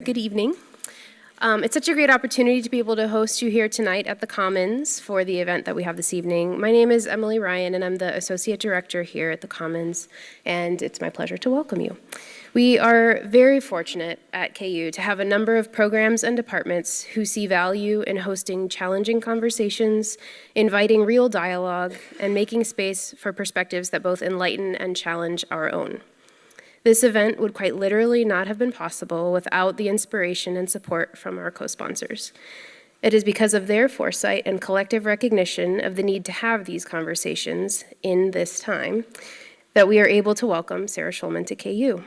Good evening. It's such a great opportunity to be able to host you here tonight at the Commons for the event that we have this evening. My name is Emily Ryan, and I'm the Associate Director here at the Commons, and it's my pleasure to welcome you. We are very fortunate at KU to have a number of programs and departments who see value in hosting challenging conversations, inviting real dialogue, and making space for perspectives that both enlighten and challenge our own. This event would quite literally not have been possible without the inspiration and support from our co-sponsors. It is because of their foresight and collective recognition of the need to have these conversations in this time that we are able to welcome Sarah Schulman to KU.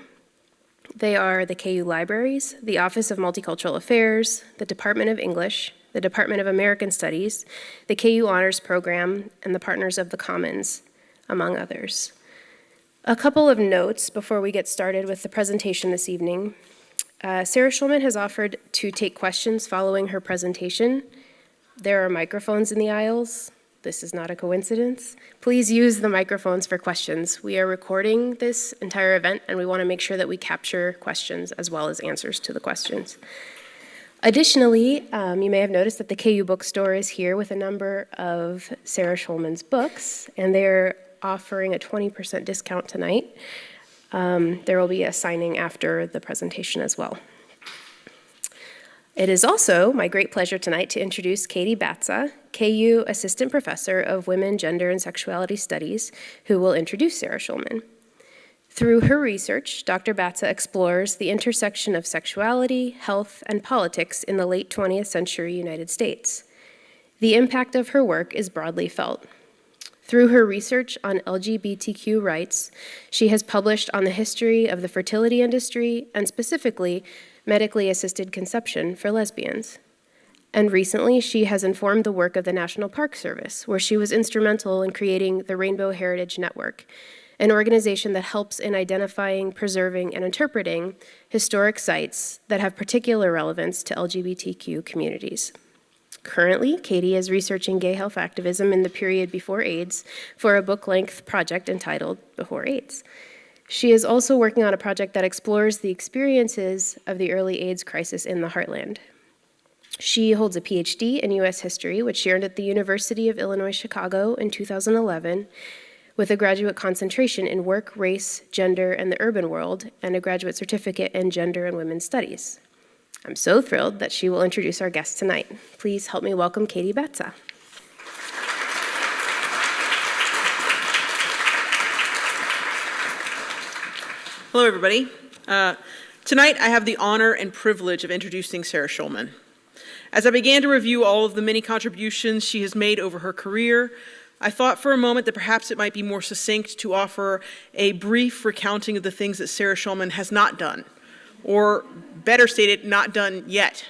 They are the KU Libraries, the Office of Multicultural Affairs, the Department of English, the Department of American Studies, the KU Honors Program, and the Partners of the Commons, among others. A couple of notes before we get started with the presentation this evening. Sarah Schulman has offered to take questions following her presentation. There are microphones in the aisles. This is not a coincidence. Please use the microphones for questions. We are recording this entire event, and we want to make sure that we capture questions as well as answers to the questions. Additionally, you may have noticed that the KU bookstore is here with a number of Sarah Schulman's books, and they're offering a 20% discount tonight. There will be a signing after the presentation as well. It is also my great pleasure tonight to introduce Katie Batza, KU Assistant Professor of Women, Gender, and Sexuality Studies, who will introduce Sarah Schulman. Through her research, Dr. Batza explores the intersection of sexuality, health, and politics in the late 20th century United States. The impact of her work is broadly felt. Through her research on LGBTQ rights, she has published on the history of the fertility industry and specifically medically assisted conception for lesbians. And recently, she has informed the work of the National Park Service, where she was instrumental in creating the Rainbow Heritage Network, an organization that helps in identifying, preserving, and interpreting historic sites that have particular relevance to LGBTQ communities. Currently, Katie is researching gay health activism in the period before AIDS for a book-length project entitled Before AIDS. She is also working on a project that explores the experiences of the early AIDS crisis in the Heartland. She holds a PhD in U.S. history, which she earned at the University of Illinois Chicago in 2011, with a graduate concentration in work, race, gender, and the urban world, and a graduate certificate in gender and women's studies. I'm so thrilled that she will introduce our guest tonight. Please help me welcome Katie Batza. Hello, everybody. Tonight, I have the honor and privilege of introducing Sarah Schulman. As I began to review all of the many contributions she has made over her career, I thought for a moment that perhaps it might be more succinct to offer a brief recounting of the things that Sarah Schulman has not done, or better stated, not done yet.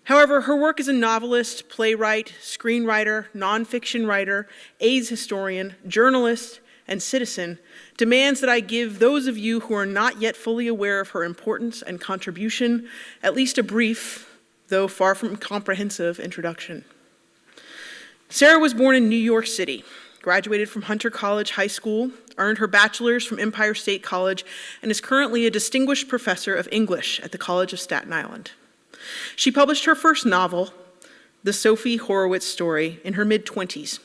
However, her work as a novelist, playwright, screenwriter, nonfiction writer, AIDS historian, journalist, and citizen demands that I give those of you who are not yet fully aware of her importance and contribution at least a brief, though far from comprehensive, introduction. Sarah was born in New York City, graduated from Hunter College High School, earned her bachelor's from Empire State College, and is currently a distinguished professor of English at the College of Staten Island. She published her first novel, The Sophie Horowitz Story, in her mid-20s.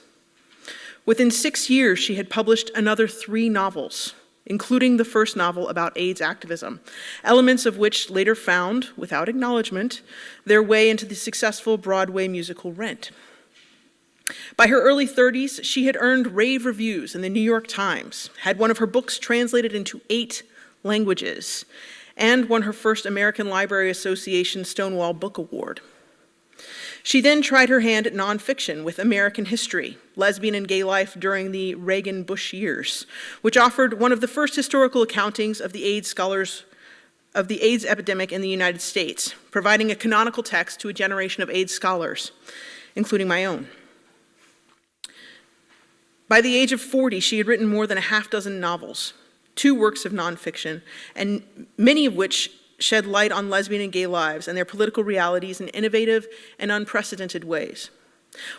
Within 6 years, she had published another 3 novels, including the first novel about AIDS activism, elements of which later found, without acknowledgement, their way into the successful Broadway musical Rent. By her early 30s, she had earned rave reviews in the New York Times, had one of her books translated into 8 languages, and won her first American Library Association Stonewall Book Award. She then tried her hand at nonfiction with American History, Lesbian and Gay Life During the Reagan-Bush Years, which offered one of the first historical accountings of the AIDS epidemic in the United States, providing a canonical text to a generation of AIDS scholars, including my own. By the age of 40, she had written more than a half-dozen novels, 2 works of nonfiction, and many of which shed light on lesbian and gay lives and their political realities in innovative and unprecedented ways.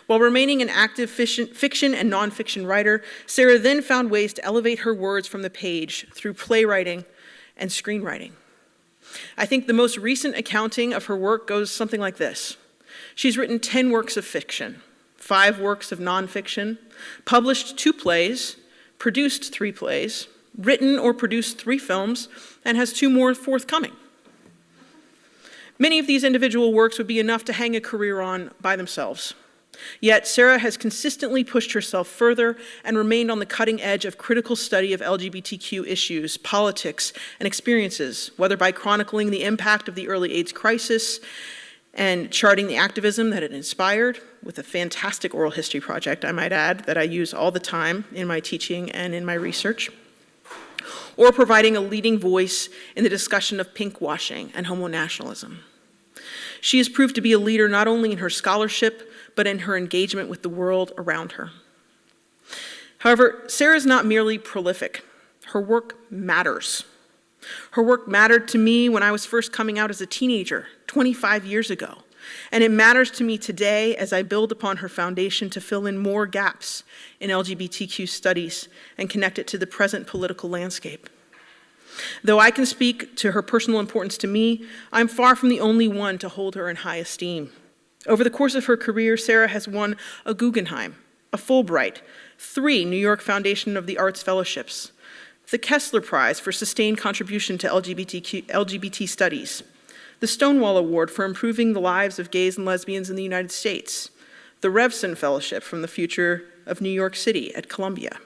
While remaining an active fiction and nonfiction writer, Sarah then found ways to elevate her words from the page through playwriting and screenwriting. I think the most recent accounting of her work goes something like this. She's written 10 works of fiction, 5 works of nonfiction, published 2 plays, produced 3 plays, written or produced 3 films, and has 2 more forthcoming. Many of these individual works would be enough to hang a career on by themselves. Yet Sarah has consistently pushed herself further and remained on the cutting edge of critical study of LGBTQ issues, politics, and experiences, whether by chronicling the impact of the early AIDS crisis and charting the activism that it inspired, with a fantastic oral history project, I might add, that I use all the time in my teaching and in my research, or providing a leading voice in the discussion of pinkwashing and homonationalism. She has proved to be a leader not only in her scholarship, but in her engagement with the world around her. However, Sarah is not merely prolific. Her work matters. Her work mattered to me when I was first coming out as a teenager, 25 years ago. And it matters to me today as I build upon her foundation to fill in more gaps in LGBTQ studies and connect it to the present political landscape. Though I can speak to her personal importance to me, I'm far from the only one to hold her in high esteem. Over the course of her career, Sarah has won a Guggenheim, a Fulbright, 3 New York Foundation of the Arts Fellowships, the Kessler Prize for sustained contribution to LGBT studies, the Stonewall Award for improving the lives of gays and lesbians in the United States, the Revson Fellowship from the Future of New York City at Columbia,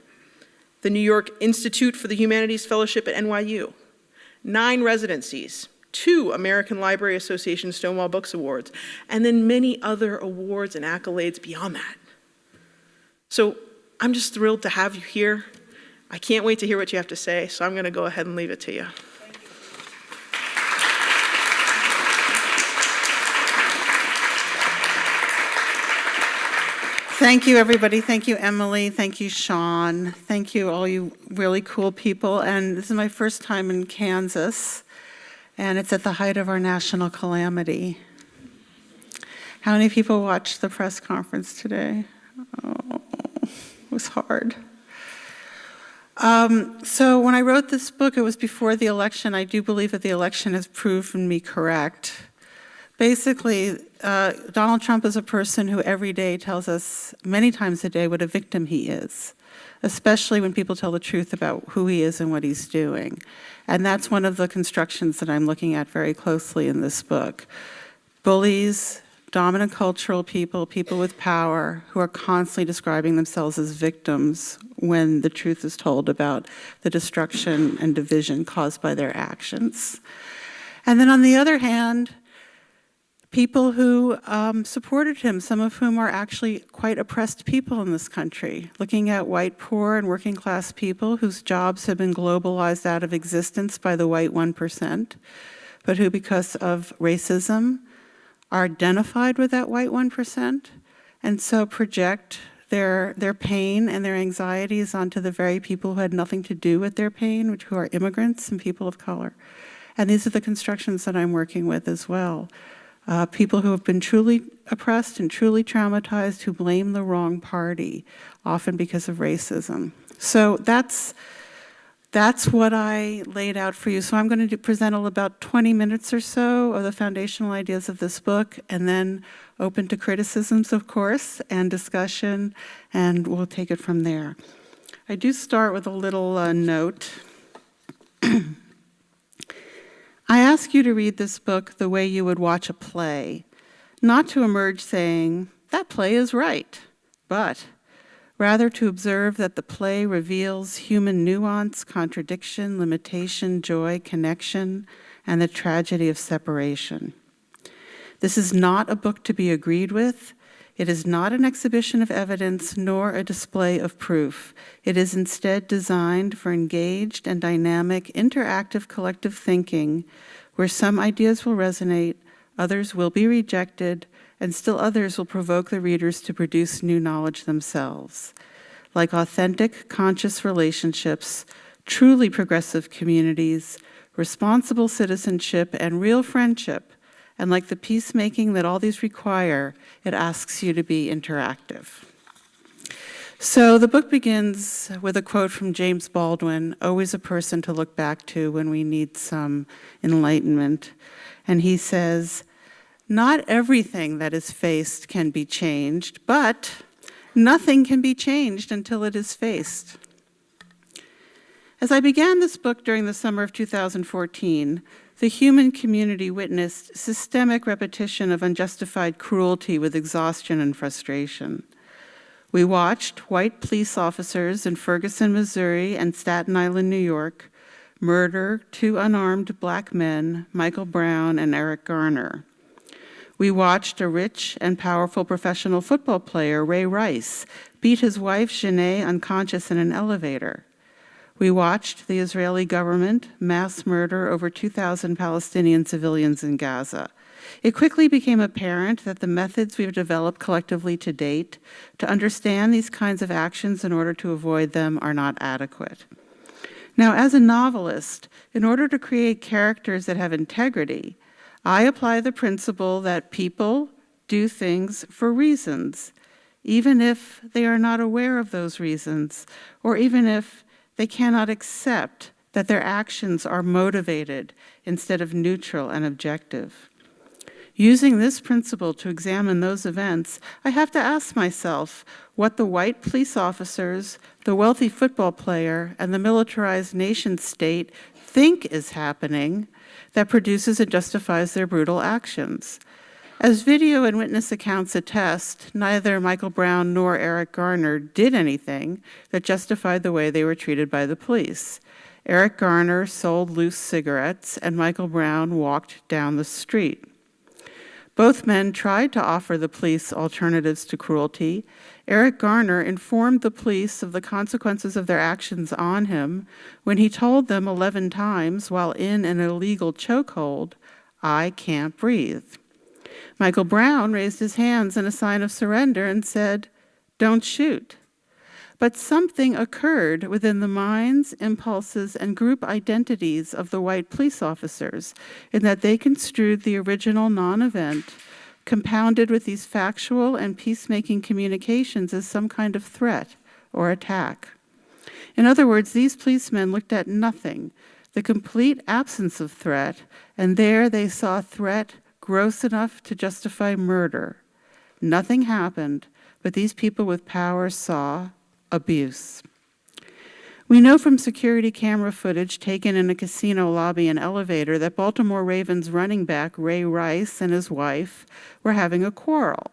the New York Institute for the Humanities Fellowship at NYU, 9 residencies, 2 American Library Association Stonewall Books Awards, and then many other awards and accolades beyond that. So I'm just thrilled to have you here. I can't wait to hear what you have to say, so I'm going to go ahead and leave it to you. Thank you, everybody. Thank you, Emily. Thank you, Sean. Thank you, all you really cool people. And this is my first time in Kansas, and it's at the height of our national calamity. How many people watched the press conference today? Oh, it was hard. So when I wrote this book, it was before the election. I do believe that the election has proven me correct. Basically, Donald Trump is a person who every day tells us many times a day what a victim he is, especially when people tell the truth about who he is and what he's doing. And that's one of the constructions that I'm looking at very closely in this book. Bullies, dominant cultural people, people with power who are constantly describing themselves as victims when the truth is told about the destruction and division caused by their actions. And then on the other hand, people who supported him, some of whom are actually quite oppressed people in this country, looking at white, poor, and working class people whose jobs have been globalized out of existence by the white 1%, but who, because of racism, are identified with that white 1%, and so project their pain and their anxieties onto the very people who had nothing to do with their pain, who are immigrants and people of color. And these are the constructions that I'm working with as well. People who have been truly oppressed and truly traumatized, who blame the wrong party, often because of racism. So that's what I laid out for you. So I'm going to present about 20 minutes or so of the foundational ideas of this book, and then open to criticisms, of course, and discussion, and we'll take it from there. I do start with a little note. I ask you to read this book the way you would watch a play, not to emerge saying, that play is right, but rather to observe that the play reveals human nuance, contradiction, limitation, joy, connection, and the tragedy of separation. This is not a book to be agreed with. It is not an exhibition of evidence nor a display of proof. It is instead designed for engaged and dynamic, interactive collective thinking where some ideas will resonate, others will be rejected, and still others will provoke the readers to produce new knowledge themselves. Like authentic, conscious relationships, truly progressive communities, responsible citizenship, and real friendship, and like the peacemaking that all these require, it asks you to be interactive. So the book begins with a quote from James Baldwin, always a person to look back to when we need some enlightenment. And he says, "Not everything that is faced can be changed, but nothing can be changed until it is faced." As I began this book during the summer of 2014, the human community witnessed systemic repetition of unjustified cruelty with exhaustion and frustration. We watched white police officers in Ferguson, Missouri and Staten Island, New York, murder two unarmed black men, Michael Brown and Eric Garner. We watched a rich and powerful professional football player, Ray Rice, beat his wife, Janae, unconscious in an elevator. We watched the Israeli government mass murder over 2,000 Palestinian civilians in Gaza. It quickly became apparent that the methods we've developed collectively to date to understand these kinds of actions in order to avoid them are not adequate. Now, as a novelist, in order to create characters that have integrity, I apply the principle that people do things for reasons, even if they are not aware of those reasons, or even if they cannot accept that their actions are motivated instead of neutral and objective. Using this principle to examine those events, I have to ask myself what the white police officers, the wealthy football player, and the militarized nation state think is happening that produces and justifies their brutal actions. As video and witness accounts attest, neither Michael Brown nor Eric Garner did anything that justified the way they were treated by the police. Eric Garner sold loose cigarettes, and Michael Brown walked down the street. Both men tried to offer the police alternatives to cruelty. Eric Garner informed the police of the consequences of their actions on him when he told them 11 times while in an illegal chokehold, "I can't breathe." Michael Brown raised his hands in a sign of surrender and said, "Don't shoot." But something occurred within the minds, impulses, and group identities of the white police officers in that they construed the original non-event, compounded with these factual and peacemaking communications, as some kind of threat or attack. In other words, these policemen looked at nothing, the complete absence of threat, and there they saw threat gross enough to justify murder. Nothing happened, but these people with power saw abuse. We know from security camera footage taken in a casino lobby and elevator that Baltimore Ravens running back Ray Rice and his wife were having a quarrel.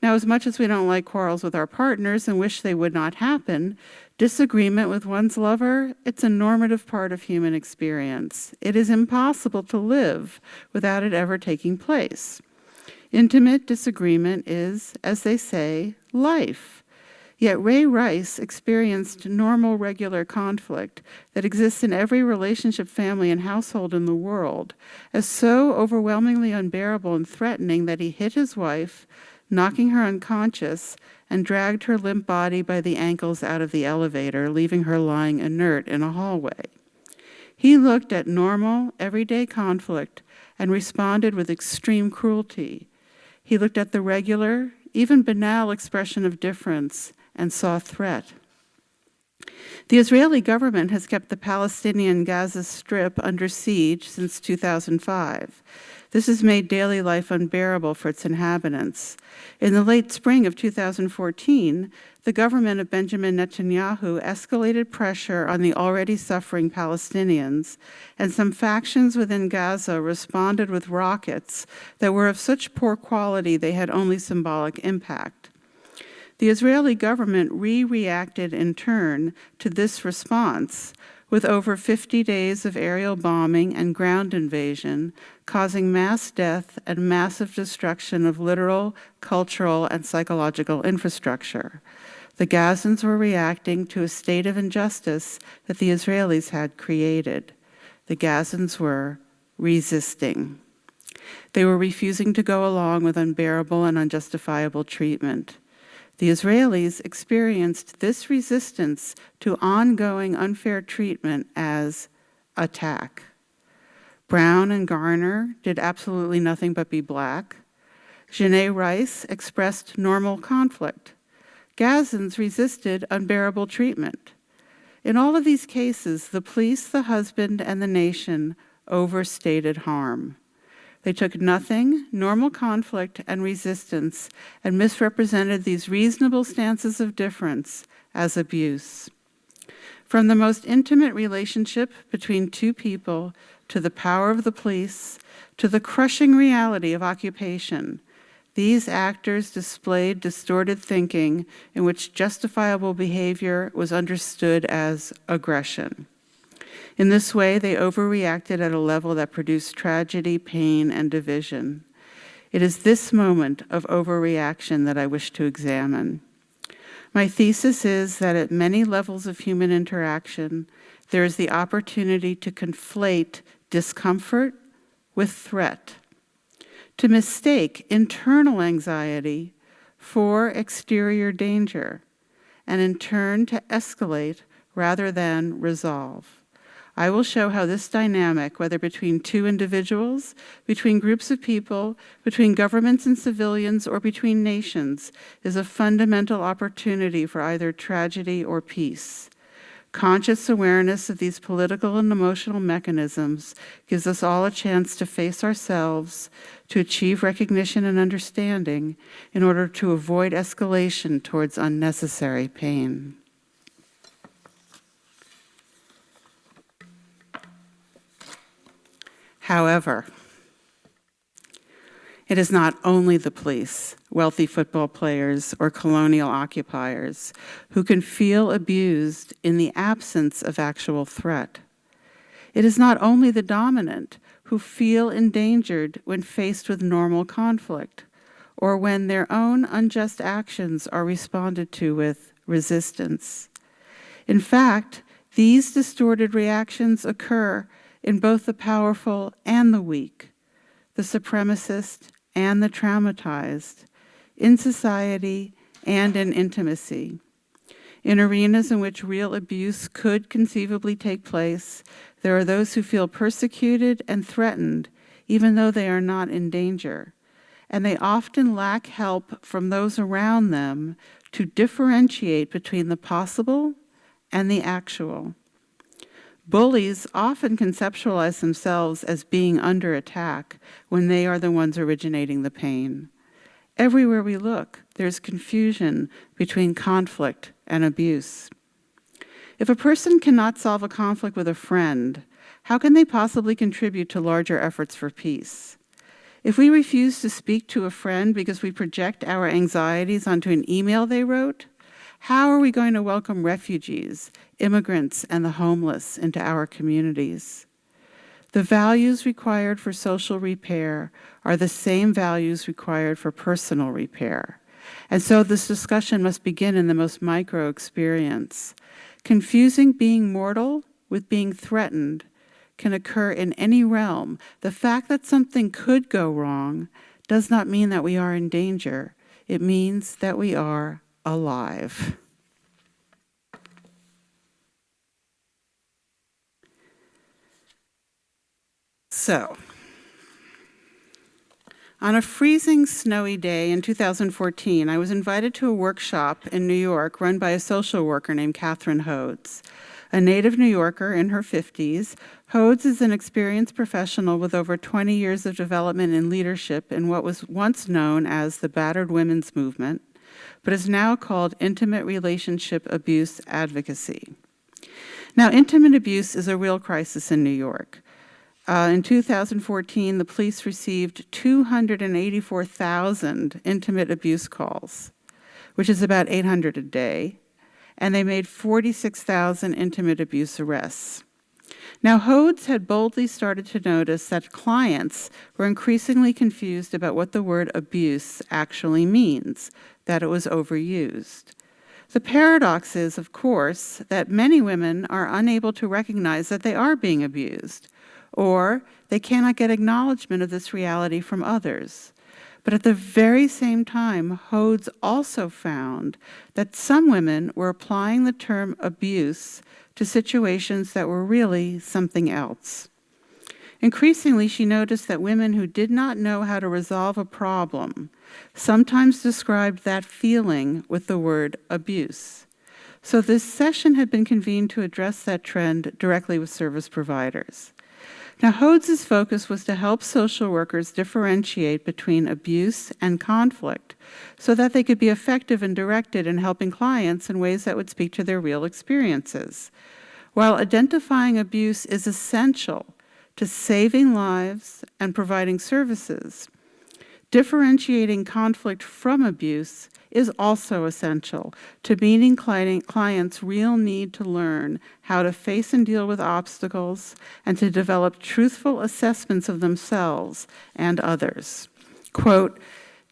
Now, as much as we don't like quarrels with our partners and wish they would not happen, disagreement with one's lover, it's a normative part of human experience. It is impossible to live without it ever taking place. Intimate disagreement is, as they say, life. Yet Ray Rice experienced normal, regular conflict that exists in every relationship, family, and household in the world as so overwhelmingly unbearable and threatening that he hit his wife, knocking her unconscious, and dragged her limp body by the ankles out of the elevator, leaving her lying inert in a hallway. He looked at normal, everyday conflict and responded with extreme cruelty. He looked at the regular, even banal expression of difference and saw threat. The Israeli government has kept the Palestinian Gaza Strip under siege since 2005. This has made daily life unbearable for its inhabitants. In the late spring of 2014, the government of Benjamin Netanyahu escalated pressure on the already suffering Palestinians, and some factions within Gaza responded with rockets that were of such poor quality they had only symbolic impact. The Israeli government reacted in turn to this response with over 50 days of aerial bombing and ground invasion, causing mass death and massive destruction of literal, cultural, and psychological infrastructure. The Gazans were reacting to a state of injustice that the Israelis had created. The Gazans were resisting. They were refusing to go along with unbearable and unjustifiable treatment. The Israelis experienced this resistance to ongoing unfair treatment as attack. Brown and Garner did absolutely nothing but be black. Janae Rice expressed normal conflict. Gazans resisted unbearable treatment. In all of these cases, the police, the husband, and the nation overstated harm. They took nothing, normal conflict and resistance, and misrepresented these reasonable stances of difference as abuse. From the most intimate relationship between two people to the power of the police to the crushing reality of occupation, these actors displayed distorted thinking in which justifiable behavior was understood as aggression. In this way, they overreacted at a level that produced tragedy, pain, and division. It is this moment of overreaction that I wish to examine. My thesis is that at many levels of human interaction, there is the opportunity to conflate discomfort with threat, to mistake internal anxiety for exterior danger, and in turn to escalate rather than resolve. I will show how this dynamic, whether between two individuals, between groups of people, between governments and civilians, or between nations, is a fundamental opportunity for either tragedy or peace. Conscious awareness of these political and emotional mechanisms gives us all a chance to face ourselves, to achieve recognition and understanding in order to avoid escalation towards unnecessary pain. However, it is not only the police, wealthy football players, or colonial occupiers who can feel abused in the absence of actual threat. It is not only the dominant who feel endangered when faced with normal conflict, or when their own unjust actions are responded to with resistance. In fact, these distorted reactions occur in both the powerful and the weak, the supremacist and the traumatized, in society and in intimacy. In arenas in which real abuse could conceivably take place, there are those who feel persecuted and threatened, even though they are not in danger, and they often lack help from those around them to differentiate between the possible and the actual. Bullies often conceptualize themselves as being under attack when they are the ones originating the pain. Everywhere we look, there's confusion between conflict and abuse. If a person cannot solve a conflict with a friend, how can they possibly contribute to larger efforts for peace? If we refuse to speak to a friend because we project our anxieties onto an email they wrote, how are we going to welcome refugees, immigrants, and the homeless into our communities? The values required for social repair are the same values required for personal repair. And so this discussion must begin in the most micro experience. Confusing being mortal with being threatened can occur in any realm. The fact that something could go wrong does not mean that we are in danger. It means that we are alive. So, on a freezing, snowy day in 2014, I was invited to a workshop in New York run by a social worker named Catherine Hodes. A native New Yorker in her 50s, Hodes is an experienced professional with over 20 years of development and leadership in what was once known as the battered women's movement, but is now called intimate relationship abuse advocacy. Now, intimate abuse is a real crisis in New York. In 2014, the police received 284,000 intimate abuse calls, which is about 800 a day, and they made 46,000 intimate abuse arrests. Now, Hodes had boldly started to notice that clients were increasingly confused about what the word abuse actually means, that it was overused. The paradox is, of course, that many women are unable to recognize that they are being abused, or they cannot get acknowledgement of this reality from others. But at the very same time, Hodes also found that some women were applying the term abuse to situations that were really something else. Increasingly, she noticed that women who did not know how to resolve a problem sometimes described that feeling with the word abuse. So this session had been convened to address that trend directly with service providers. Now, Hodes's focus was to help social workers differentiate between abuse and conflict so that they could be effective and directed in helping clients in ways that would speak to their real experiences. While identifying abuse is essential to saving lives and providing services, differentiating conflict from abuse is also essential to meeting clients' real need to learn how to face and deal with obstacles and to develop truthful assessments of themselves and others. Quote,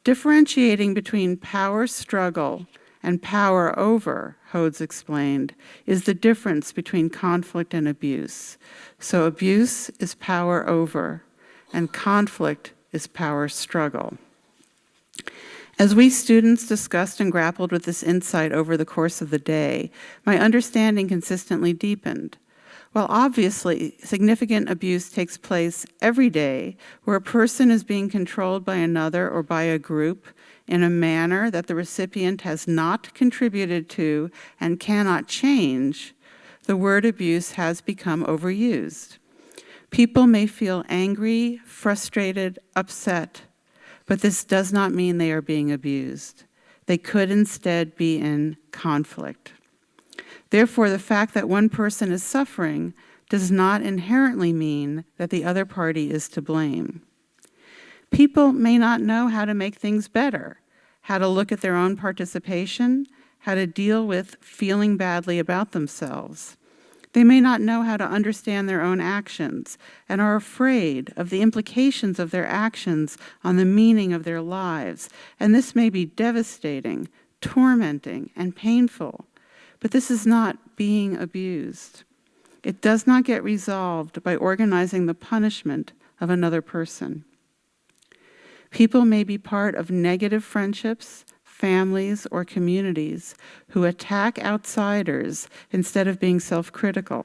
differentiating between power struggle and power over, Hodes explained, is the difference between conflict and abuse. So abuse is power over, and conflict is power struggle. As we students discussed and grappled with this insight over the course of the day, my understanding consistently deepened. While obviously significant abuse takes place every day, where a person is being controlled by another or by a group in a manner that the recipient has not contributed to and cannot change, the word abuse has become overused. People may feel angry, frustrated, upset, but this does not mean they are being abused. They could instead be in conflict. Therefore, the fact that one person is suffering does not inherently mean that the other party is to blame. People may not know how to make things better, how to look at their own participation, how to deal with feeling badly about themselves. They may not know how to understand their own actions and are afraid of the implications of their actions on the meaning of their lives. And this may be devastating, tormenting, and painful. But this is not being abused. It does not get resolved by organizing the punishment of another person. People may be part of negative friendships, families, or communities who attack outsiders instead of being self-critical.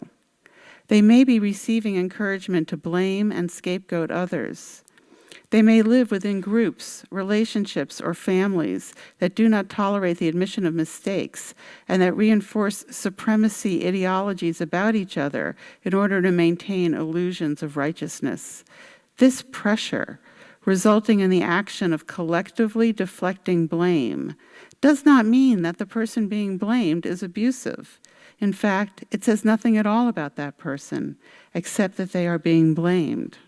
They may be receiving encouragement to blame and scapegoat others. They may live within groups, relationships, or families that do not tolerate the admission of mistakes and that reinforce supremacy ideologies about each other in order to maintain illusions of righteousness. This pressure, resulting in the action of collectively deflecting blame, does not mean that the person being blamed is abusive. In fact, it says nothing at all about that person, except that they are being blamed.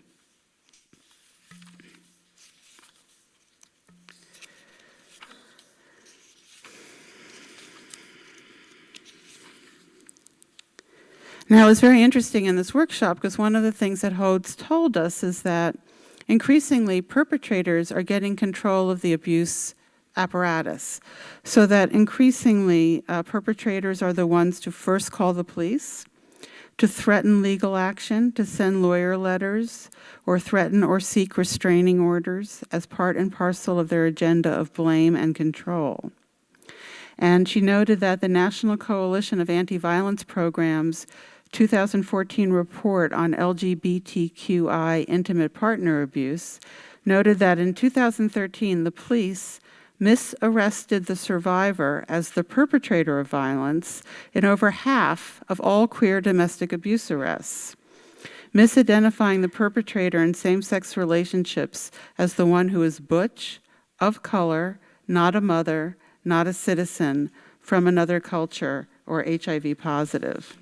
Now, it was very interesting in this workshop because one of the things that Hodes told us is that increasingly perpetrators are getting control of the abuse apparatus, so that increasingly perpetrators are the ones to first call the police, to threaten legal action, to send lawyer letters, or threaten or seek restraining orders as part and parcel of their agenda of blame and control. And she noted that the National Coalition of Anti-Violence Programs 2014 report on LGBTQI intimate partner abuse noted that in 2013, the police misarrested the survivor as the perpetrator of violence in over half of all queer domestic abuse arrests, misidentifying the perpetrator in same-sex relationships as the one who is butch, of color, not a mother, not a citizen, from another culture, or HIV positive.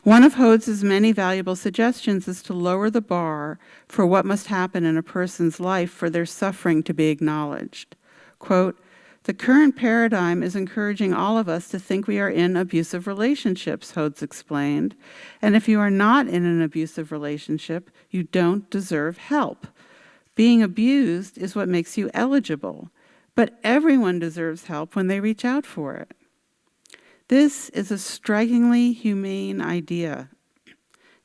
One of Hodes's many valuable suggestions is to lower the bar for what must happen in a person's life for their suffering to be acknowledged. Quote, the current paradigm is encouraging all of us to think we are in abusive relationships, Hodes explained, and if you are not in an abusive relationship, you don't deserve help. Being abused is what makes you eligible, but everyone deserves help when they reach out for it. This is a strikingly humane idea,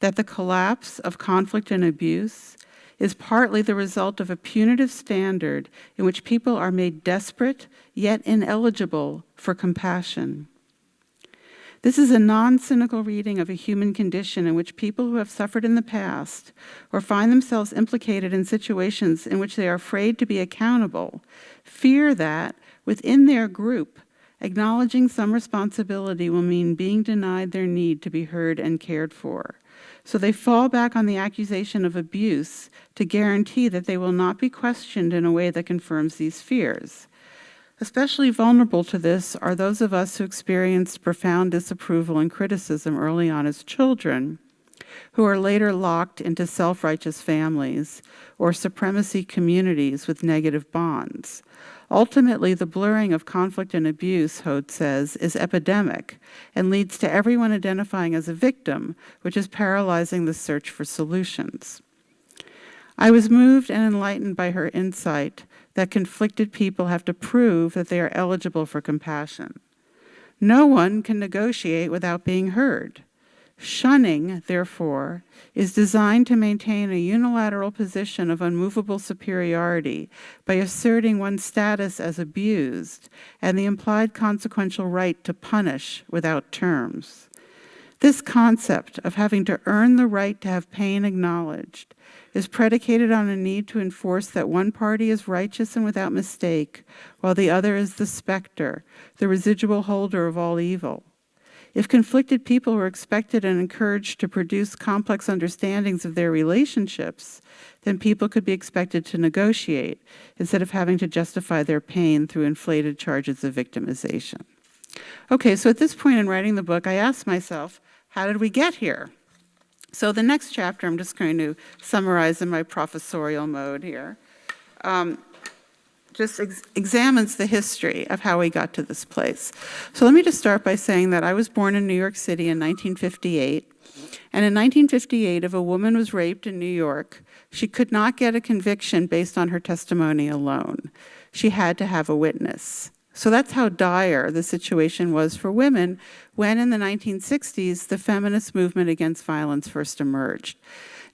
that the collapse of conflict and abuse is partly the result of a punitive standard in which people are made desperate yet ineligible for compassion. This is a non-cynical reading of a human condition in which people who have suffered in the past or find themselves implicated in situations in which they are afraid to be accountable fear that, within their group, acknowledging some responsibility will mean being denied their need to be heard and cared for. So they fall back on the accusation of abuse to guarantee that they will not be questioned in a way that confirms these fears. Especially vulnerable to this are those of us who experienced profound disapproval and criticism early on as children, who are later locked into self-righteous families or supremacy communities with negative bonds. Ultimately, the blurring of conflict and abuse, Hode says, is epidemic and leads to everyone identifying as a victim, which is paralyzing the search for solutions. I was moved and enlightened by her insight that conflicted people have to prove that they are eligible for compassion. No one can negotiate without being heard. Shunning, therefore, is designed to maintain a unilateral position of unmovable superiority by asserting one's status as abused and the implied consequential right to punish without terms. This concept of having to earn the right to have pain acknowledged is predicated on a need to enforce that one party is righteous and without mistake, while the other is the specter, the residual holder of all evil. If conflicted people were expected and encouraged to produce complex understandings of their relationships, then people could be expected to negotiate instead of having to justify their pain through inflated charges of victimization. Okay, so at this point in writing the book, I asked myself, how did we get here? So the next chapter, I'm just going to summarize in my professorial mode here, just examines the history of how we got to this place. So let me just start by saying that I was born in New York City in 1958. And in 1958, if a woman was raped in New York, she could not get a conviction based on her testimony alone. She had to have a witness. So that's how dire the situation was for women when, in the 1960s, the feminist movement against violence first emerged.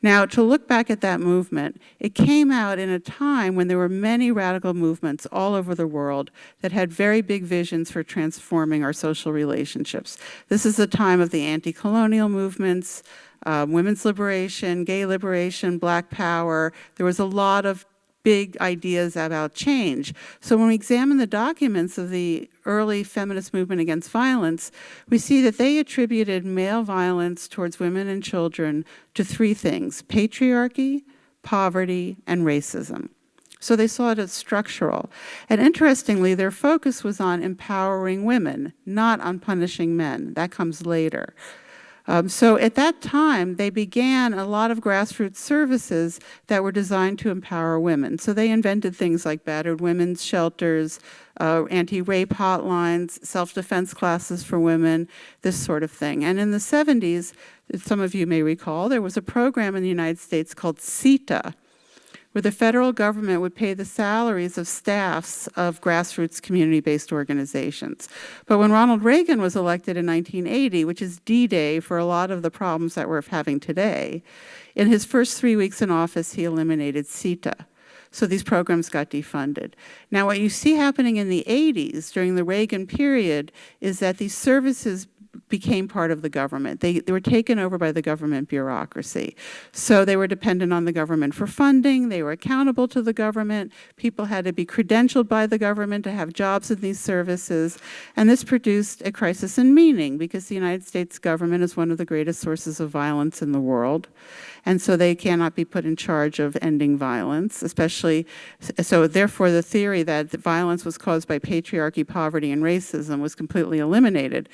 Now, to look back at that movement, it came out in a time when there were many radical movements all over the world that had very big visions for transforming our social relationships. This is the time of the anti-colonial movements, women's liberation, gay liberation, Black power. There was a lot of big ideas about change. So when we examine the documents of the early feminist movement against violence, we see that they attributed male violence towards women and children to three things: patriarchy, poverty, and racism. So they saw it as structural. And interestingly, their focus was on empowering women, not on punishing men. That comes later. So at that time, they began a lot of grassroots services that were designed to empower women. So they invented things like battered women's shelters, anti-rape hotlines, self-defense classes for women, this sort of thing. And in the 70s, some of you may recall, there was a program in the United States called CETA, where the federal government would pay the salaries of staffs of grassroots community-based organizations. But when Ronald Reagan was elected in 1980, which is D-Day for a lot of the problems that we're having today, in his first 3 weeks in office, he eliminated CETA. So these programs got defunded. Now, what you see happening in the 80s during the Reagan period is that these services became part of the government. They were taken over by the government bureaucracy. So they were dependent on the government for funding. They were accountable to the government. People had to be credentialed by the government to have jobs in these services. And this produced a crisis in meaning because the United States government is one of the greatest sources of violence in the world. And so they cannot be put in charge of ending violence, especially, so therefore the theory that the violence was caused by patriarchy, poverty, and racism was completely eliminated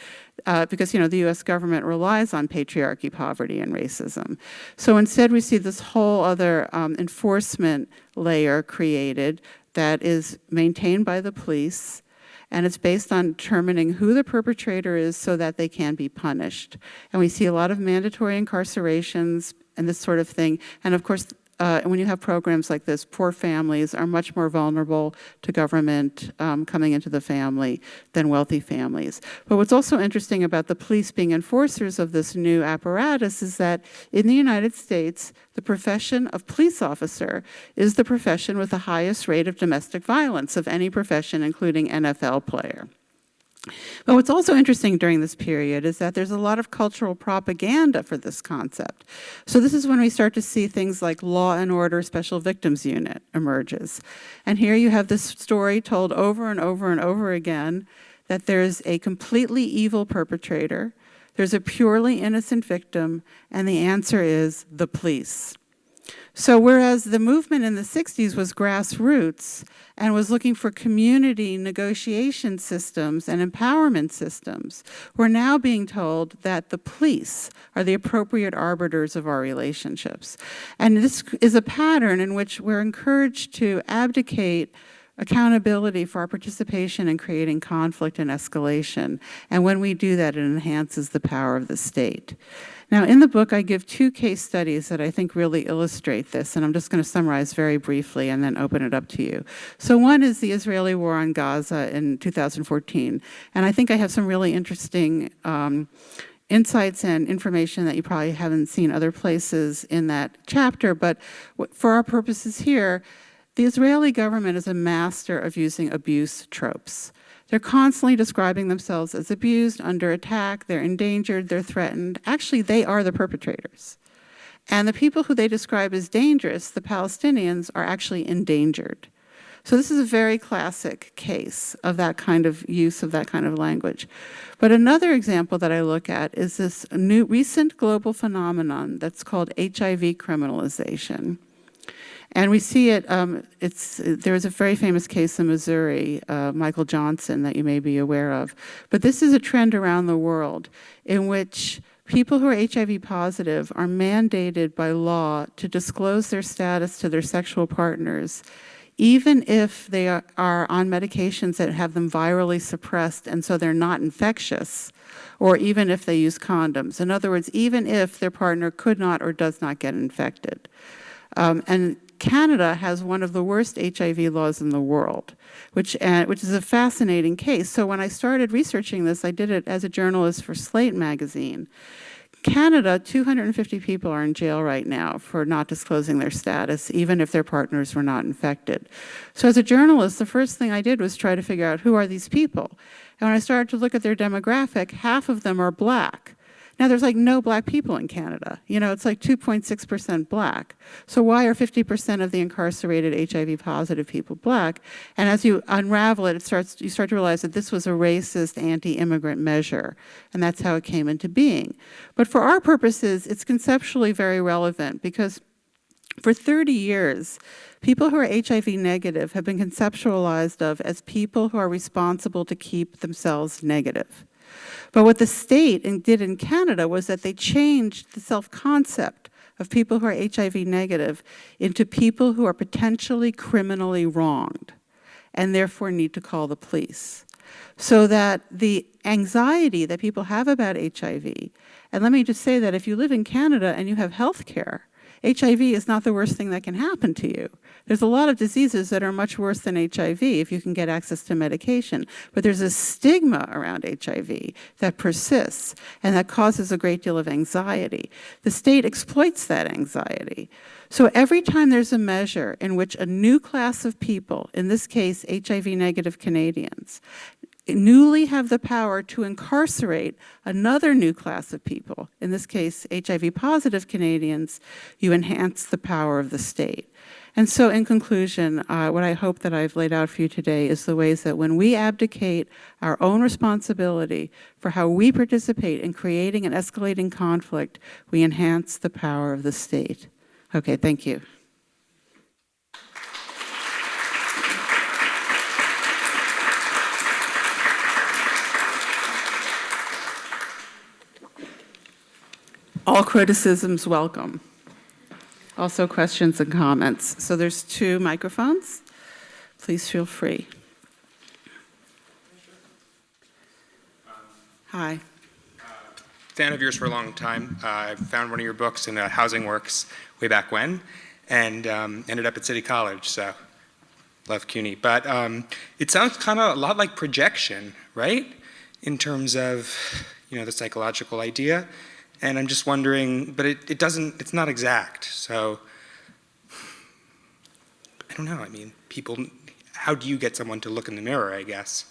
because, you know, the US government relies on patriarchy, poverty, and racism. So instead we see this whole other enforcement layer created that is maintained by the police, and it's based on determining who the perpetrator is so that they can be punished. And we see a lot of mandatory incarcerations and this sort of thing. And of course, when you have programs like this, poor families are much more vulnerable to government coming into the family than wealthy families. But what's also interesting about the police being enforcers of this new apparatus is that in the United States, the profession of police officer is the profession with the highest rate of domestic violence of any profession, including NFL player. But what's also interesting during this period is that there's a lot of cultural propaganda for this concept. So this is when we start to see things like Law and Order Special Victims Unit emerges. And here you have this story told over and over and over again that there's a completely evil perpetrator, there's a purely innocent victim, and the answer is the police. So whereas the movement in the 60s was grassroots and was looking for community negotiation systems and empowerment systems, we're now being told that the police are the appropriate arbiters of our relationships. And this is a pattern in which we're encouraged to abdicate accountability for our participation in creating conflict and escalation. And when we do that, it enhances the power of the state. Now, in the book, I give 2 case studies that I think really illustrate this, and I'm just going to summarize very briefly and then open it up to you. So one is the Israeli war on Gaza in 2014, and I think I have some really interesting insights and information that you probably haven't seen other places in that chapter, but for our purposes here, the Israeli government is a master of using abuse tropes. They're constantly describing themselves as abused, under attack, they're endangered, they're threatened. Actually, they are the perpetrators. And the people who they describe as dangerous, the Palestinians, are actually endangered. So this is a very classic case of that kind of use of that kind of language. But another example that I look at is this new recent global phenomenon that's called HIV criminalization. And we see it, there's a very famous case in Missouri, Michael Johnson, that you may be aware of. But this is a trend around the world in which people who are HIV positive are mandated by law to disclose their status to their sexual partners, even if they are on medications that have them virally suppressed and so they're not infectious, or even if they use condoms. In other words, even if their partner could not or does not get infected. And Canada has one of the worst HIV laws in the world, which is a fascinating case. So when I started researching this, I did it as a journalist for Slate magazine. Canada, 250 people are in jail right now for not disclosing their status, even if their partners were not infected. So as a journalist, the first thing I did was try to figure out who are these people. And when I started to look at their demographic, half of them are Black. Now, there's like no Black people in Canada. You know, it's like 2.6% Black. So why are 50% of the incarcerated HIV positive people Black? And as you unravel it, you start to realize that this was a racist, anti-immigrant measure, and that's how it came into being. But for our purposes, it's conceptually very relevant because for 30 years, people who are HIV negative have been conceptualized of as people who are responsible to keep themselves negative. But what the state did in Canada was that they changed the self-concept of people who are HIV negative into people who are potentially criminally wronged and therefore need to call the police. So that the anxiety that people have about HIV, and let me just say that if you live in Canada and you have health care, HIV is not the worst thing that can happen to you. There's a lot of diseases that are much worse than HIV if you can get access to medication. But there's a stigma around HIV that persists and that causes a great deal of anxiety. The state exploits that anxiety. So every time there's a measure in which a new class of people, in this case HIV-negative Canadians, newly have the power to incarcerate another new class of people, in this case HIV-positive Canadians, you enhance the power of the state. And so in conclusion, what I hope that I've laid out for you today is the ways that when we abdicate our own responsibility for how we participate in creating and escalating conflict, we enhance the power of the state. Okay, thank you. All criticisms welcome. Also questions and comments. So there's 2 microphones. Please feel free. Hi. Fan of yours for a long time. I found one of your books in Housing Works way back when, and ended up at City College, so love CUNY. But it sounds kind of a lot like projection, right? In terms of, the psychological idea. And I'm just wondering, but it's not exact. So, I don't know. I mean, how do you get someone to look in the mirror, I guess?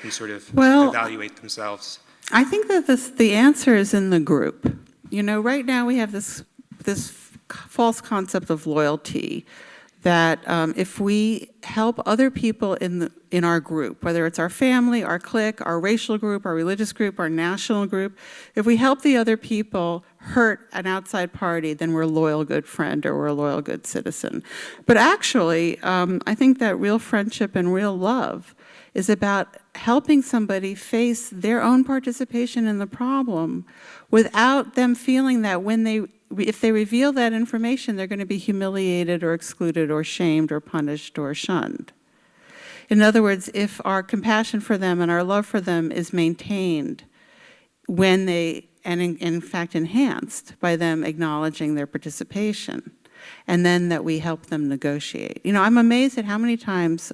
and sort of Well, evaluate themselves? I think that the answer is in the group. You know, right now we have this false concept of loyalty, that if we help other people in our group, whether it's our family, our clique, our racial group, our religious group, our national group, if we help the other people hurt an outside party, then we're a loyal good friend or we're a loyal good citizen. But actually, I think that real friendship and real love is about helping somebody face their own participation in the problem without them feeling that if they reveal that information, they're going to be humiliated or excluded or shamed or punished or shunned. In other words, if our compassion for them and our love for them is maintained and in fact enhanced by them acknowledging their participation, and then that we help them negotiate. You know, I'm amazed at how many times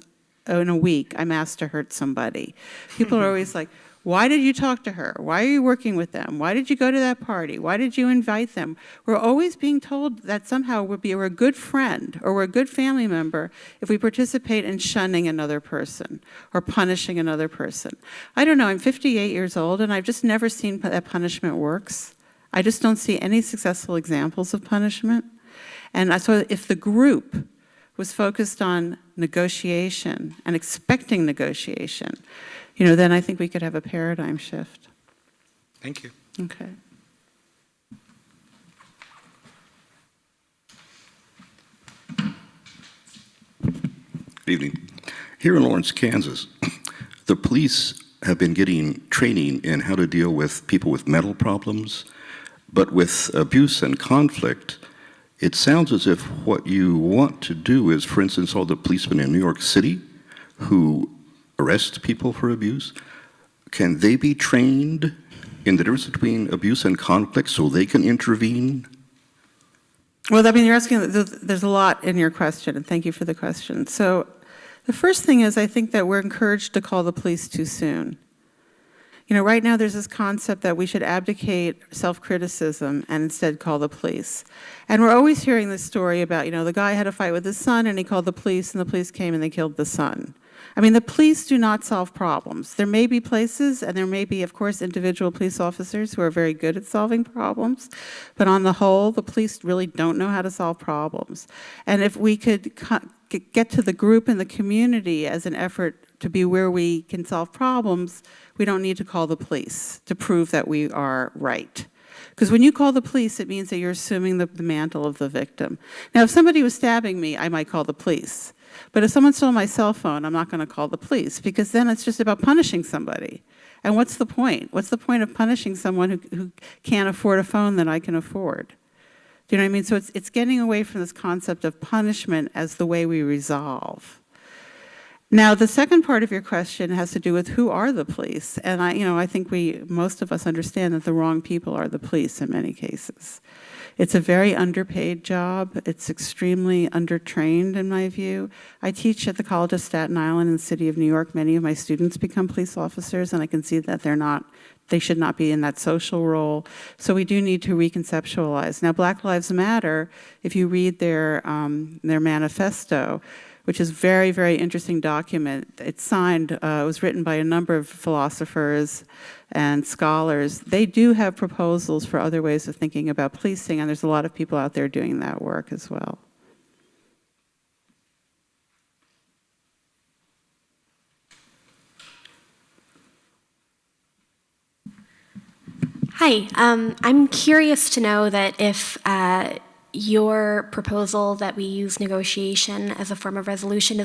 in a week I'm asked to hurt somebody. People are always like, why did you talk to her? Why are you working with them? Why did you go to that party? Why did you invite them? We're always being told that somehow we're a good friend or we're a good family member if we participate in shunning another person or punishing another person. I don't know, I'm 58 years old and I've just never seen that punishment works. I just don't see any successful examples of punishment. And so if the group was focused on negotiation and expecting negotiation, you know, then I think we could have a paradigm shift. Thank you. Okay. Good evening. Here in Lawrence, Kansas, the police have been getting training in how to deal with people with mental problems, but with abuse and conflict, it sounds as if what you want to do is, for instance, all the policemen in New York City who arrest people for abuse, can they be trained in the difference between abuse and conflict so they can intervene? Well, I mean, you're asking, there's a lot in your question, and thank you for the question. So the first thing is I think that we're encouraged to call the police too soon. You know, right now there's this concept that we should abdicate self-criticism and instead call the police. And we're always hearing this story about, you know, the guy had a fight with his son and he called the police and the police came and they killed the son. I mean, the police do not solve problems. There may be places, and there may be, of course, individual police officers who are very good at solving problems, but on the whole, the police really don't know how to solve problems. And if we could get to the group and the community as an effort to be where we can solve problems, we don't need to call the police to prove that we are right. Because when you call the police, it means that you're assuming the mantle of the victim. Now, if somebody was stabbing me, I might call the police. But if someone stole my cell phone, I'm not going to call the police, because then it's just about punishing somebody. And what's the point? What's the point of punishing someone who can't afford a phone that I can afford? Do you know what I mean? So it's getting away from this concept of punishment as the way we resolve. Now, the second part of your question has to do with who are the police. And I think most of us understand that the wrong people are the police in many cases. It's a very underpaid job. It's extremely undertrained, in my view. I teach at the College of Staten Island in the city of New York. Many of my students become police officers, and I can see that they should not be in that social role. So we do need to reconceptualize. Now, Black Lives Matter, if you read their manifesto, which is a very, very interesting document. It's signed, it was written by a number of philosophers and scholars. They do have proposals for other ways of thinking about policing, and there's a lot of people out there doing that work as well. Hi, I'm curious to know that if your proposal that we use negotiation as a form of resolution, do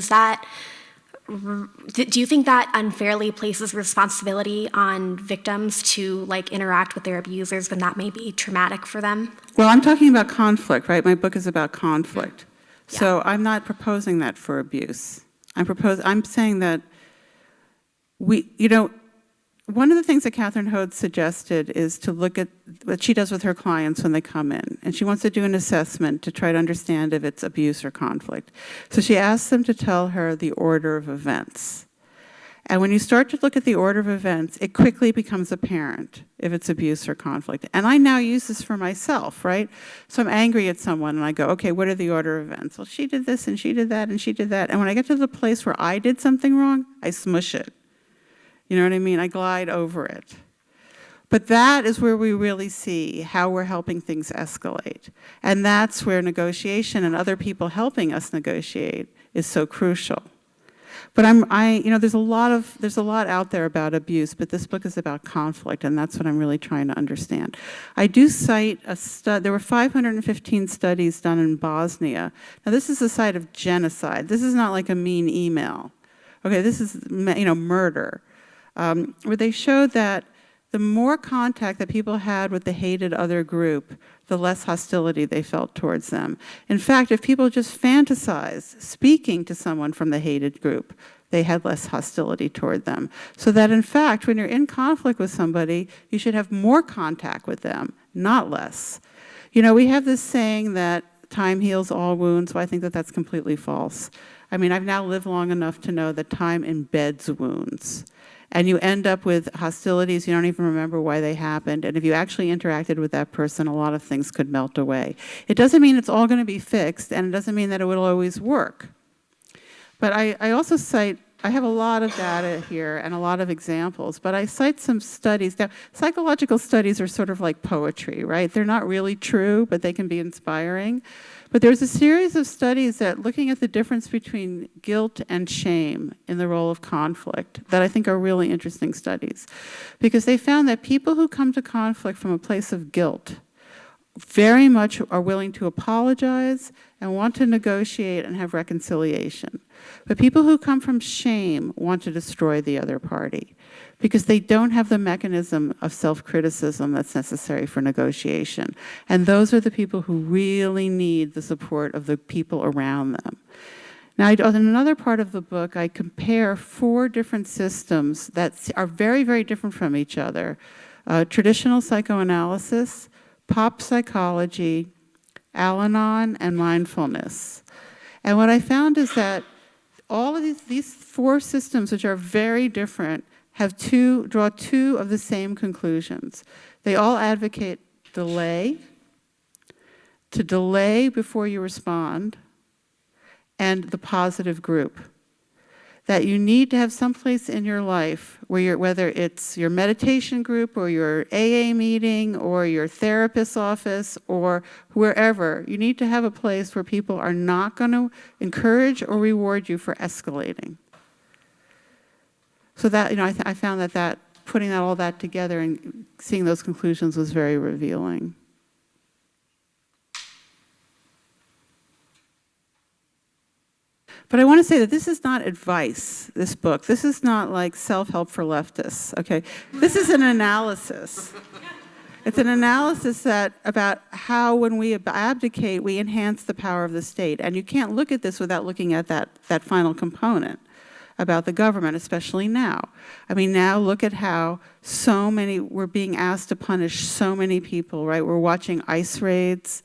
you think that unfairly places responsibility on victims to interact with their abusers when that may be traumatic for them? Well, I'm talking about conflict, right? My book is about conflict. Yeah. So I'm not proposing that for abuse. I'm saying that one of the things that Catherine Hode suggested is to look at what she does with her clients when they come in. And she wants to do an assessment to try to understand if it's abuse or conflict. So she asks them to tell her the order of events. And when you start to look at the order of events, it quickly becomes apparent if it's abuse or conflict. And I now use this for myself, right? So I'm angry at someone and I go, okay, what are the order of events? Well, she did this and she did that and she did that. And when I get to the place where I did something wrong, I smush it. You know what I mean? I glide over it. But that is where we really see how we're helping things escalate. And that's where negotiation and other people helping us negotiate is so crucial. But there's a lot out there about abuse, but this book is about conflict, and that's what I'm really trying to understand. I do cite there were 515 studies done in Bosnia. Now, this is a site of genocide. This is not like a mean email. Okay, this is, murder, where they showed that the more contact that people had with the hated other group, the less hostility they felt towards them. In fact, if people just fantasized speaking to someone from the hated group, they had less hostility toward them. So that, in fact, when you're in conflict with somebody, you should have more contact with them, not less. We have this saying that time heals all wounds. Well, I think that that's completely false. I mean, I've now lived long enough to know that time embeds wounds. And you end up with hostilities, you don't even remember why they happened. And if you actually interacted with that person, a lot of things could melt away. It doesn't mean it's all going to be fixed, and it doesn't mean that it will always work. But I also cite, I have a lot of data here and a lot of examples, but I cite some studies. Now, psychological studies are sort of like poetry, right? They're not really true, but they can be inspiring. But there's a series of studies that looking at the difference between guilt and shame in the role of conflict that I think are really interesting studies. Because they found that people who come to conflict from a place of guilt very much are willing to apologize and want to negotiate and have reconciliation. But people who come from shame want to destroy the other party because they don't have the mechanism of self-criticism that's necessary for negotiation. And those are the people who really need the support of the people around them. Now, in another part of the book, I compare 4 different systems that are very, very different from each other. Traditional psychoanalysis, pop psychology, Al-Anon, and mindfulness. And what I found is that all of these 4 systems, which are very different, draw 2 of the same conclusions. They all advocate delay, to delay before you respond, and the positive group. That you need to have some place in your life where whether it's your meditation group or your AA meeting or your therapist's office or wherever, you need to have a place where people are not going to encourage or reward you for escalating. So that, I found that putting all that together and seeing those conclusions was very revealing. But I want to say that this is not advice, this book. This is not like self-help for leftists, okay? This is an analysis. It's an analysis about how when we abdicate, we enhance the power of the state. And you can't look at this without looking at that final component about the government, especially now. I mean, now look at how we're being asked to punish so many people, right? We're watching ICE raids,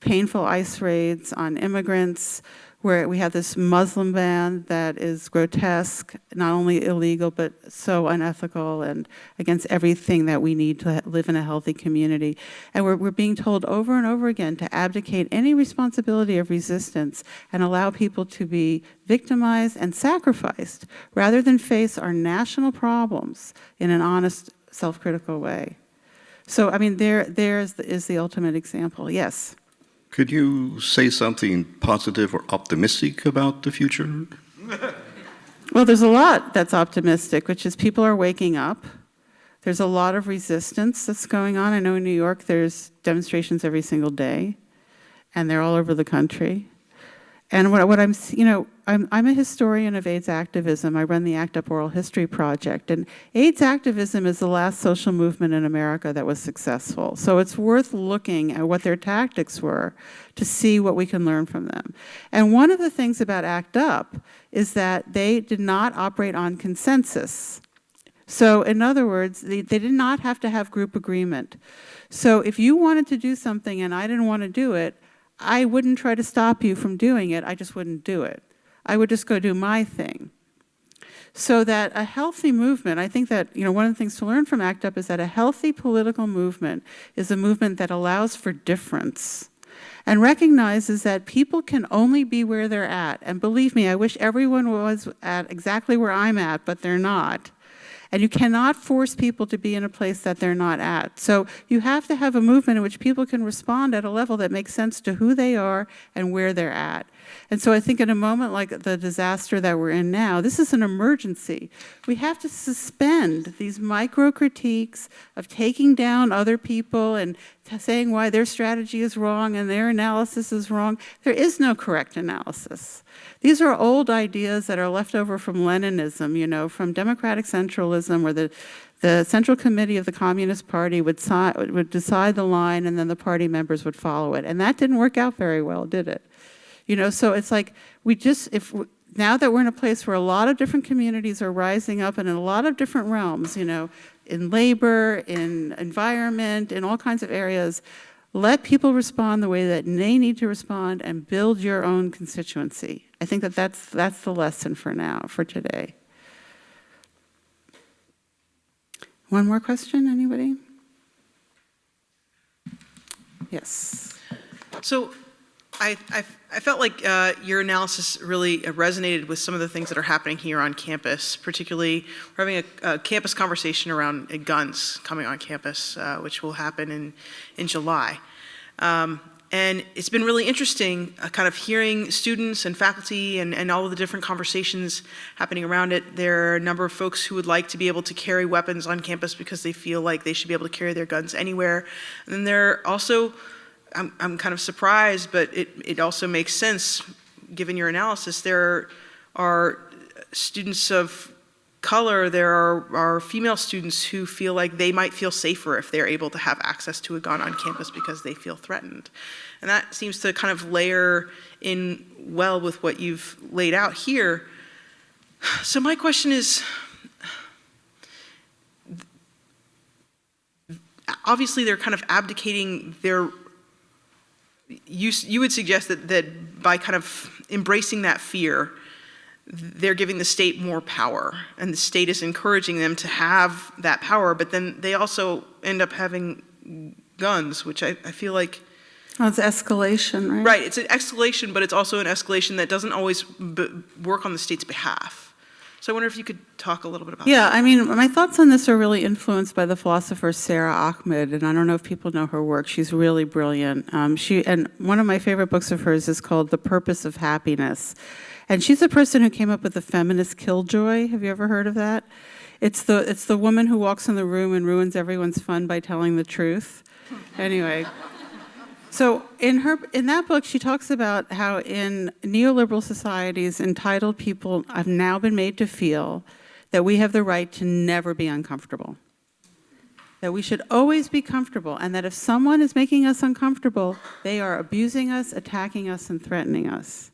painful ICE raids on immigrants, where we have this Muslim ban that is grotesque, not only illegal, but so unethical and against everything that we need to live in a healthy community. And we're being told over and over again to abdicate any responsibility of resistance and allow people to be victimized and sacrificed rather than face our national problems in an honest, self-critical way. So, I mean, there is the ultimate example. Yes? Could you say something positive or optimistic about the future? Well, there's a lot that's optimistic, which is people are waking up. There's a lot of resistance that's going on. I know in New York there's demonstrations every single day, and they're all over the country. And I'm a historian of AIDS activism. I run the ACT UP Oral History Project, and AIDS activism is the last social movement in America that was successful. So it's worth looking at what their tactics were to see what we can learn from them. And one of the things about ACT UP is that they did not operate on consensus. So in other words, they did not have to have group agreement. So if you wanted to do something and I didn't want to do it, I wouldn't try to stop you from doing it, I just wouldn't do it. I would just go do my thing. So that a healthy movement, I think that one of the things to learn from ACT UP is that a healthy political movement is a movement that allows for difference and recognizes that people can only be where they're at. And believe me, I wish everyone was at exactly where I'm at, but they're not. And you cannot force people to be in a place that they're not at. So you have to have a movement in which people can respond at a level that makes sense to who they are and where they're at. And so I think in a moment like the disaster that we're in now, this is an emergency. We have to suspend these micro critiques of taking down other people and saying why their strategy is wrong and their analysis is wrong. There is no correct analysis. These are old ideas that are left over from Leninism, you know, from democratic centralism, where the Central Committee of the Communist Party would decide the line and then the party members would follow it. And that didn't work out very well, did it? You know, so it's like now that we're in a place where a lot of different communities are rising up and in a lot of different realms, you know, in labor, in environment, in all kinds of areas, let people respond the way that they need to respond and build your own constituency. I think that's the lesson for today. One more question, anybody? Yes. So I felt like your analysis really resonated with some of the things that are happening here on campus. Particularly, we're having a campus conversation around guns coming on campus, which will happen in July. And it's been really interesting kind of hearing students and faculty and all of the different conversations happening around it. There are a number of folks who would like to be able to carry weapons on campus because they feel like they should be able to carry their guns anywhere. And then there are also, I'm kind of surprised, but it also makes sense given your analysis. There are students of color, there are female students who feel like they might feel safer if they're able to have access to a gun on campus because they feel threatened. And that seems to kind of layer in well with what you've laid out here. So my question is, obviously they're kind of abdicating their, you would suggest that by kind of embracing that fear, they're giving the state more power, and the state is encouraging them to have that power, but then they also end up having guns, which I feel like... Oh, it's escalation, right? Right, it's an escalation, but it's also an escalation that doesn't always work on the state's behalf. So I wonder if you could talk a little bit about that. Yeah, I mean, my thoughts on this are really influenced by the philosopher Sarah Ahmed, and I don't know if people know her work. She's really brilliant. And one of my favorite books of hers is called The Purpose of Happiness. And she's the person who came up with the feminist killjoy. Have you ever heard of that? It's the woman who walks in the room and ruins everyone's fun by telling the truth. Anyway, so in that book, she talks about how in neoliberal societies, entitled people have now been made to feel that we have the right to never be uncomfortable. That we should always be comfortable, and that if someone is making us uncomfortable, they are abusing us, attacking us, and threatening us.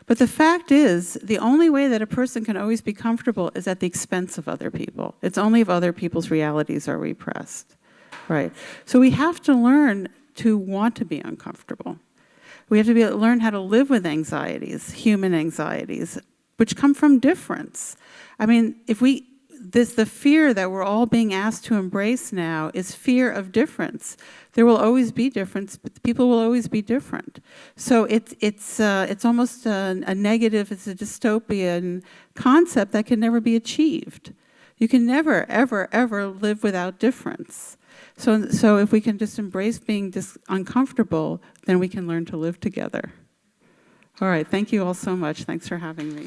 But the fact is, the only way that a person can always be comfortable is at the expense of other people. It's only if other people's realities are repressed, right? So we have to learn to want to be uncomfortable. We have to learn how to live with anxieties, human anxieties, which come from difference. I mean, the fear that we're all being asked to embrace now is fear of difference. There will always be difference, but people will always be different. So it's almost a negative, it's a dystopian concept that can never be achieved. You can never, ever, ever live without difference. So if we can just embrace being uncomfortable, then we can learn to live together. All right, thank you all so much. Thanks for having me.